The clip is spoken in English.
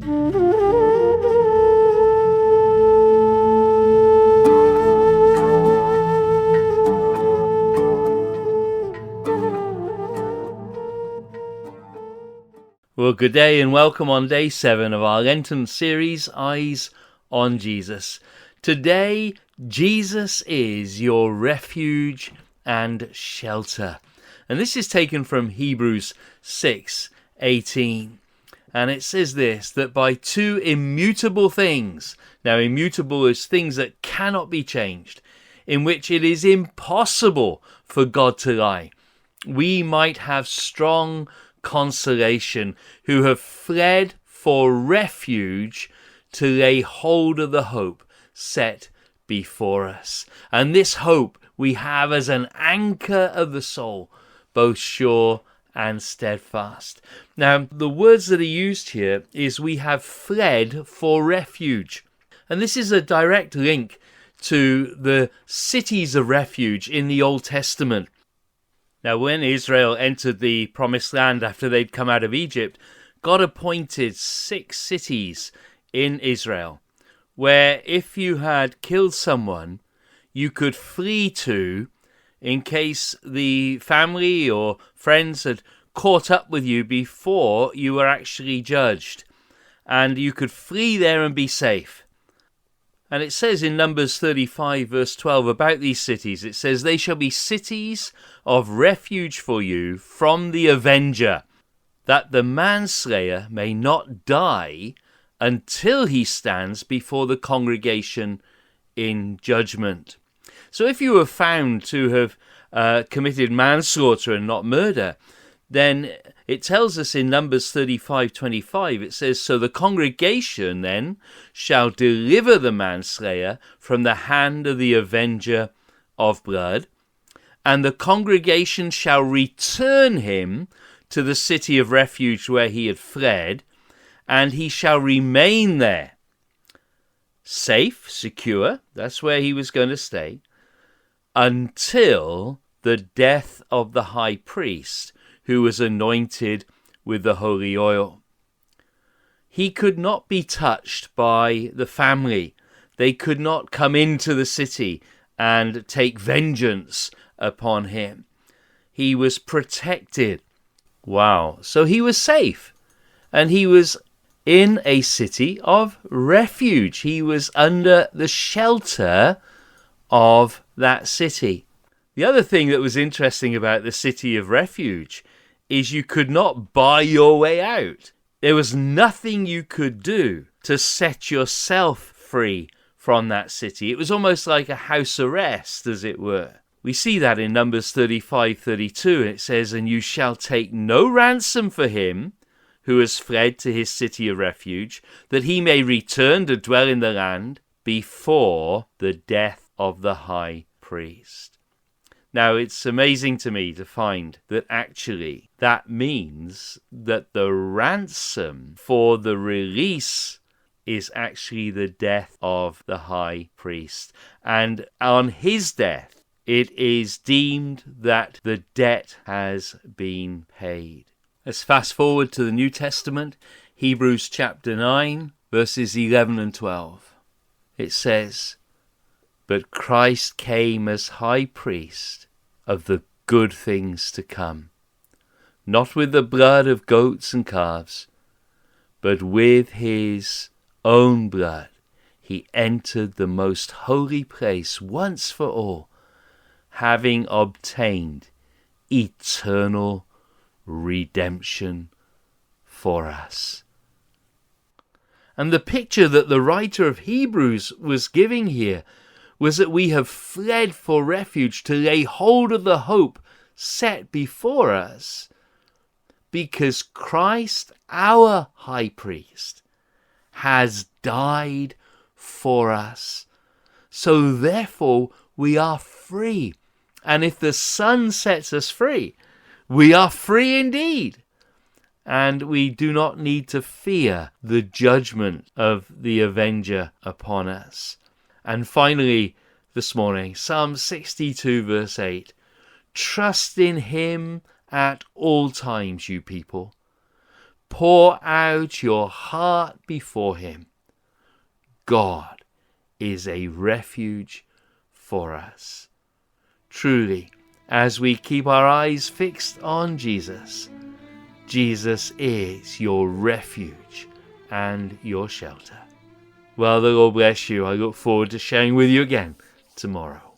Well, good day and welcome on day 7 of our Lenten series, Eyes on Jesus. Today, Jesus is your refuge and shelter. And this is taken from Hebrews 6:18. And it says this, that by two immutable things, now immutable is things that cannot be changed, in which it is impossible for God to lie, we might have strong consolation, who have fled for refuge to lay hold of the hope set before us. And this hope we have as an anchor of the soul, both sure and steadfast. Now, the words that are used here is we have fled for refuge. And this is a direct link to the cities of refuge in the Old Testament. Now, when Israel entered the Promised Land after they'd come out of Egypt, God appointed 6 cities in Israel where if you had killed someone, you could flee to in case the family or friends had caught up with you before you were actually judged. And you could flee there and be safe. And it says in Numbers 35 verse 12 about these cities, it says, "They shall be cities of refuge for you from the avenger, that the manslayer may not die until he stands before the congregation in judgment." So if you were found to have committed manslaughter and not murder, then it tells us in Numbers 35:25, it says, "So the congregation then shall deliver the manslayer from the hand of the avenger of blood, and the congregation shall return him to the city of refuge where he had fled, and he shall remain there, safe, secure," that's where he was going to stay, "until the death of the high priest, who was anointed with the holy oil." He could not be touched by the family. They could not come into the city and take vengeance upon him. He was protected. Wow. So he was safe. And he was in a city of refuge. He was under the shelter of that city. The other thing that was interesting about the city of refuge is you could not buy your way out. There was nothing you could do to set yourself free from that city. It was almost like a house arrest, as it were. We see that in Numbers 35:32. It says, "And you shall take no ransom for him who has fled to his city of refuge, that he may return to dwell in the land before the death of the high priest." Now, it's amazing to me to find that actually that means that the ransom for the release is actually the death of the high priest. And on his death, it is deemed that the debt has been paid. Let's fast forward to the New Testament, Hebrews chapter 9, verses 11 and 12. It says, "But Christ came as high priest of the good things to come, not with the blood of goats and calves, but with his own blood he entered the most holy place once for all, having obtained eternal redemption for us." And the picture that the writer of Hebrews was giving here was that we have fled for refuge to lay hold of the hope set before us, because Christ, our high priest, has died for us. So therefore we are free. And if the Son sets us free, we are free indeed. And we do not need to fear the judgment of the avenger upon us. And finally, this morning, Psalm 62 verse 8, "Trust in him at all times, you people. pour out your heart before him. God is a refuge for us. Truly, as we keep our eyes fixed on Jesus, Jesus is your refuge and your shelter. Well, the Lord bless you. I look forward to sharing with you again tomorrow.